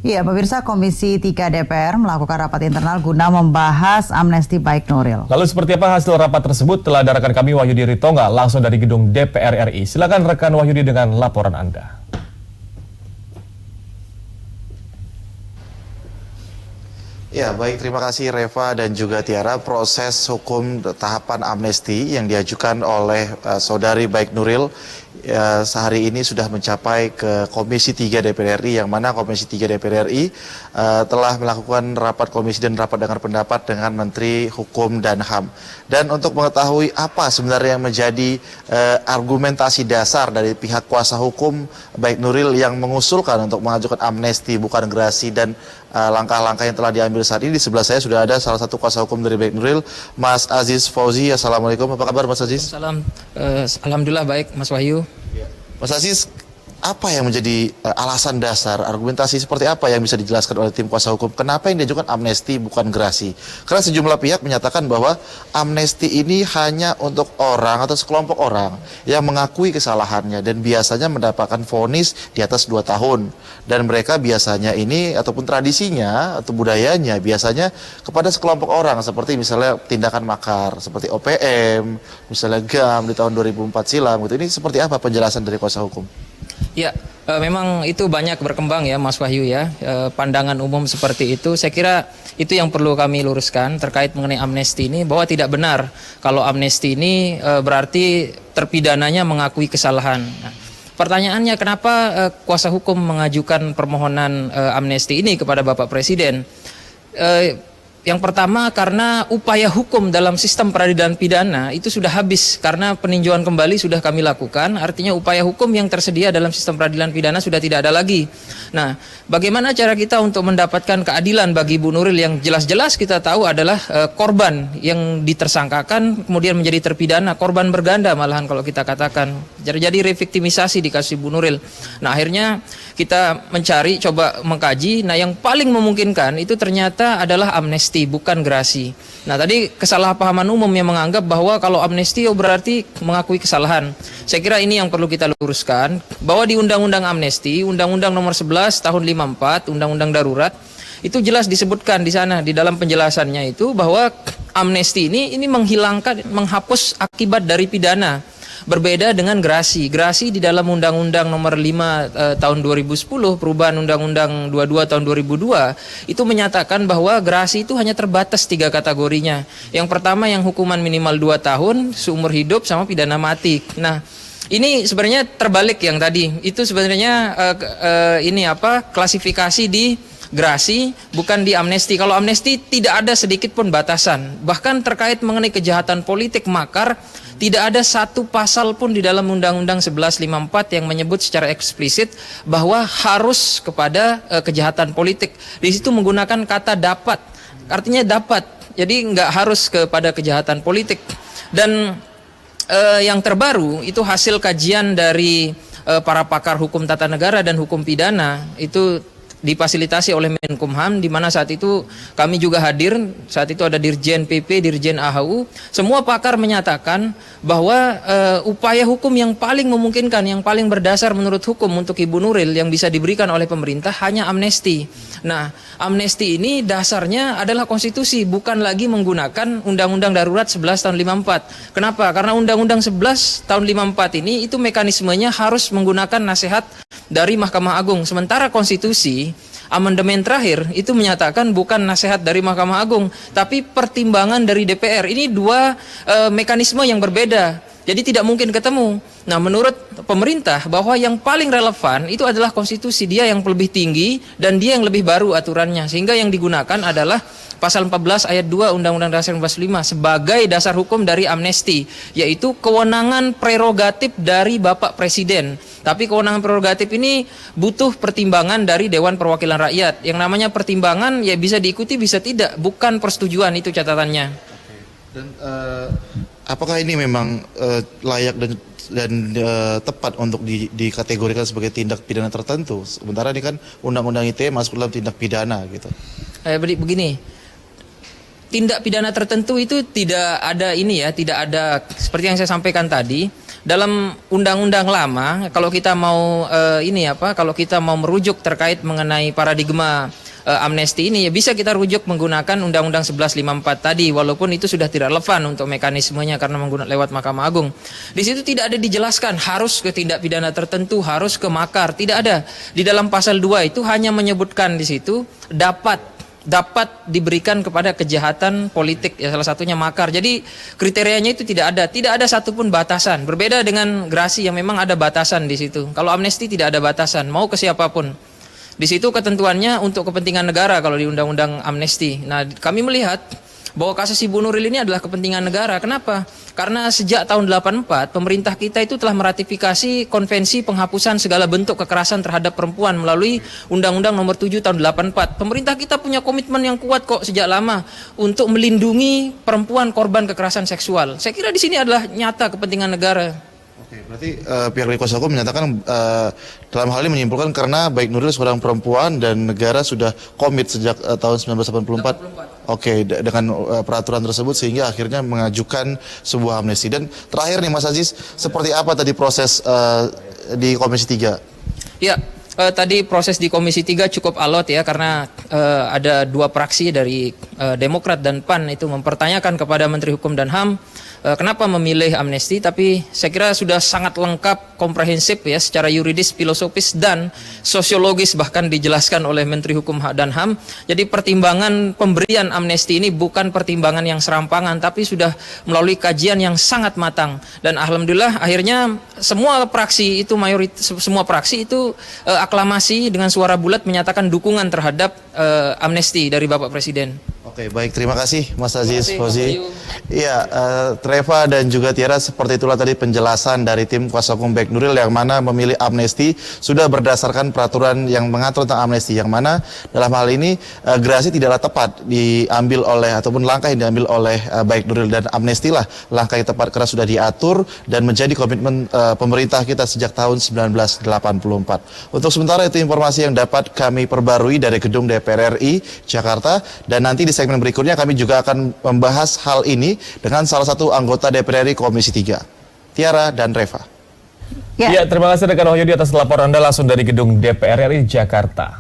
Iya, pemirsa, Komisi 3 DPR melakukan rapat internal guna membahas amnesti Baik Nuril. Lalu seperti apa hasil rapat tersebut? Telah ada rekan kami Wahyudi Ritonga langsung dari gedung DPR RI. Silakan rekan Wahyudi dengan laporan Anda. Ya, baik, terima kasih Reva dan juga Tiara. Proses hukum tahapan amnesti yang diajukan oleh saudari Baik Nuril sehari ini sudah mencapai ke Komisi 3 DPR RI, yang mana Komisi 3 DPR RI telah melakukan rapat komisi dan rapat dengar pendapat dengan Menteri Hukum dan HAM. Dan untuk mengetahui apa sebenarnya yang menjadi argumentasi dasar dari pihak kuasa hukum Baik Nuril yang mengusulkan untuk mengajukan amnesti bukan gerasi dan langkah-langkah yang telah diambil saat ini, di sebelah saya sudah ada salah satu kuasa hukum dari Baik Nuril, Mas Aziz Fauzi. Assalamualaikum, apa kabar Mas Aziz? Alhamdulillah baik, Mas Wahyu. Mas Aziz, apa yang menjadi alasan dasar, argumentasi seperti apa yang bisa dijelaskan oleh tim kuasa hukum? Kenapa yang diajukan amnesti bukan gerasi? Karena sejumlah pihak menyatakan bahwa amnesti ini hanya untuk orang atau sekelompok orang yang mengakui kesalahannya dan biasanya mendapatkan vonis di atas 2 tahun. Dan mereka biasanya ini ataupun tradisinya atau budayanya biasanya kepada sekelompok orang, seperti misalnya tindakan makar seperti OPM, misalnya GAM di tahun 2004 silam gitu. Ini seperti apa penjelasan dari kuasa hukum? Ya, memang itu banyak berkembang ya Mas Wahyu ya, pandangan umum seperti itu. Saya kira itu yang perlu kami luruskan terkait mengenai amnesti ini, bahwa tidak benar kalau amnesti ini berarti terpidananya mengakui kesalahan. Nah, pertanyaannya kenapa kuasa hukum mengajukan permohonan amnesti ini kepada Bapak Presiden? Yang pertama, karena upaya hukum dalam sistem peradilan pidana itu sudah habis karena peninjauan kembali sudah kami lakukan. Artinya upaya hukum yang tersedia dalam sistem peradilan pidana sudah tidak ada lagi. Nah, bagaimana cara kita untuk mendapatkan keadilan bagi Bu Nuril yang jelas-jelas kita tahu adalah korban yang ditersangkakan kemudian menjadi terpidana, korban berganda malahan kalau kita katakan. Jadi reviktimisasi di kasus Bu Nuril. Nah, akhirnya kita mencari, coba mengkaji. Nah, yang paling memungkinkan itu ternyata adalah amnesti, bukan gerasi. Nah, tadi kesalahpahaman umum yang menganggap bahwa kalau amnesti berarti mengakui kesalahan. Saya kira ini yang perlu kita luruskan, bahwa di Undang-Undang Amnesti, Undang-Undang Nomor 11 Tahun 54, Undang-Undang Darurat, itu jelas disebutkan di sana, di dalam penjelasannya itu, bahwa amnesti ini menghilangkan, menghapus akibat dari pidana. Berbeda dengan gerasi. Gerasi di dalam Undang-Undang Nomor 5 Tahun 2010, perubahan Undang-Undang 22 Tahun 2002, itu menyatakan bahwa gerasi itu hanya terbatas 3 kategorinya. Yang pertama yang hukuman minimal 2 tahun, seumur hidup, sama pidana mati. Nah, ini sebenarnya terbalik yang tadi. Itu sebenarnya klasifikasi di gerasi, bukan di amnesti. Kalau amnesti tidak ada sedikit pun batasan. Bahkan terkait mengenai kejahatan politik makar, tidak ada satu pasal pun di dalam Undang-Undang 1154 yang menyebut secara eksplisit bahwa harus kepada kejahatan politik. Di situ menggunakan kata dapat, artinya dapat. Jadi nggak harus kepada kejahatan politik. Dan yang terbaru itu hasil kajian dari para pakar hukum tata negara dan hukum pidana, itu difasilitasi oleh Menkumham, di mana saat itu kami juga hadir. Saat itu ada Dirjen PP, Dirjen AHU. Semua pakar menyatakan bahwa upaya hukum yang paling memungkinkan, yang paling berdasar menurut hukum untuk Ibu Nuril yang bisa diberikan oleh pemerintah hanya amnesti. Nah, amnesti ini dasarnya adalah konstitusi, bukan lagi menggunakan Undang-Undang Darurat 11 tahun 54. Kenapa? Karena Undang-Undang 11 tahun 54 ini itu mekanismenya harus menggunakan nasihat dari Mahkamah Agung. Sementara konstitusi amandemen terakhir itu menyatakan bukan nasihat dari Mahkamah Agung, tapi pertimbangan dari DPR. Ini dua mekanisme yang berbeda. Jadi tidak mungkin ketemu. Nah, menurut pemerintah bahwa yang paling relevan itu adalah konstitusi, dia yang lebih tinggi dan dia yang lebih baru aturannya. Sehingga yang digunakan adalah pasal 14 ayat 2 Undang-Undang Dasar 45 sebagai dasar hukum dari amnesti, yaitu kewenangan prerogatif dari Bapak Presiden. Tapi kewenangan prerogatif ini butuh pertimbangan dari Dewan Perwakilan Rakyat. Yang namanya pertimbangan ya bisa diikuti bisa tidak, bukan persetujuan, itu catatannya. Dan apakah ini memang layak dan tepat untuk dikategorikan sebagai tindak pidana tertentu? Sementara ini kan Undang-Undang ITE masuk dalam tindak pidana gitu. Begini, tindak pidana tertentu itu tidak ada ini ya, tidak ada seperti yang saya sampaikan tadi. dalam undang-undang lama kalau kita mau kalau kita mau merujuk terkait mengenai paradigma amnesti ini, ya bisa kita rujuk menggunakan Undang-Undang 1154 tadi, walaupun itu sudah tidak relevan untuk mekanismenya karena menggunakan lewat Mahkamah Agung. Di situ tidak ada dijelaskan harus ke tindak pidana tertentu, harus ke makar, tidak ada. Di dalam pasal 2 itu hanya menyebutkan di situ dapat diberikan kepada kejahatan politik, ya salah satunya makar. Jadi kriterianya itu tidak ada satupun batasan. Berbeda dengan gerasi yang memang ada batasan di situ. Kalau amnesti tidak ada batasan, mau ke siapapun. Di situ ketentuannya untuk kepentingan negara kalau di undang-undang amnesti. Nah, kami melihat bahwa kasus Ibu Nuril ini adalah kepentingan negara. Kenapa? Karena sejak tahun 84 pemerintah kita itu telah meratifikasi konvensi penghapusan segala bentuk kekerasan terhadap perempuan melalui Undang-Undang Nomor 7 tahun 84. Pemerintah kita punya komitmen yang kuat kok sejak lama untuk melindungi perempuan korban kekerasan seksual. Saya kira di sini adalah nyata kepentingan negara. Oke, berarti pihak dari kuasa hukum menyatakan dalam hal ini menyimpulkan karena baik Nuril seorang perempuan dan negara sudah komit sejak tahun 1984. Oke, dengan peraturan tersebut sehingga akhirnya mengajukan sebuah amnesti. Dan terakhir nih Mas Aziz, seperti apa tadi proses di Komisi 3? Ya, tadi proses di Komisi 3 cukup alot ya, karena ada dua praksi dari Demokrat dan PAN itu mempertanyakan kepada Menteri Hukum dan HAM kenapa memilih amnesti, tapi saya kira sudah sangat lengkap, komprehensif ya, secara yuridis, filosofis, dan sosiologis bahkan dijelaskan oleh Menteri Hukum dan HAM. Jadi pertimbangan pemberian amnesti ini bukan pertimbangan yang serampangan, tapi sudah melalui kajian yang sangat matang. Dan alhamdulillah akhirnya semua praksi itu aklamasi dengan suara bulat menyatakan dukungan terhadap amnesti dari Bapak Presiden. Oke, baik, terima kasih Mas Aziz Fauzi. Mas Iya, Treva dan juga Tiara, seperti itulah tadi penjelasan dari tim kuasa hukum baik Nuril yang mana memilih amnesti sudah berdasarkan peraturan yang mengatur tentang amnesti, yang mana dalam hal ini gerasi tidaklah tepat diambil oleh ataupun langkah yang diambil oleh baik Nuril, dan amnesti lah langkah yang tepat karena sudah diatur dan menjadi komitmen pemerintah kita sejak tahun 1984. Untuk sementara itu informasi yang dapat kami perbarui dari gedung DPR RI Jakarta, dan nanti di segmen berikutnya kami juga akan membahas hal ini dengan salah satu anggota DPR RI Komisi 3, Tiara dan Reva. Ya, terima kasih rekan Wahyudi atas laporan Anda langsung dari gedung DPR RI Jakarta.